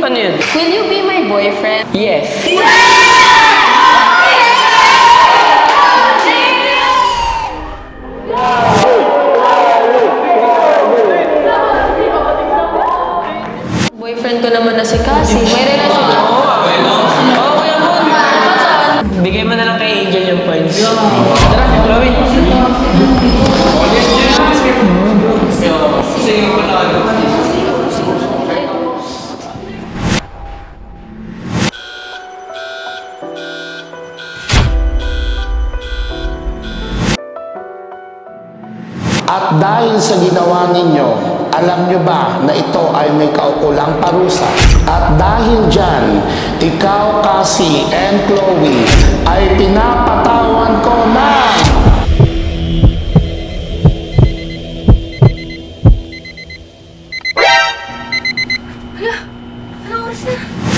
Ano yun? Will you be my boyfriend? Yes. Boyfriend ko naman na si Cassie. May relasyon ako. Oo, Kuya Mon. Bigay mo na lang kay Angel yung points. Tara, Chloe. At dahil sa ginawa ninyo, alam nyo ba na ito ay may kaukulang parusa? At dahil dyan, ikaw, Cassie, and Chloe ay pinapatawan ko na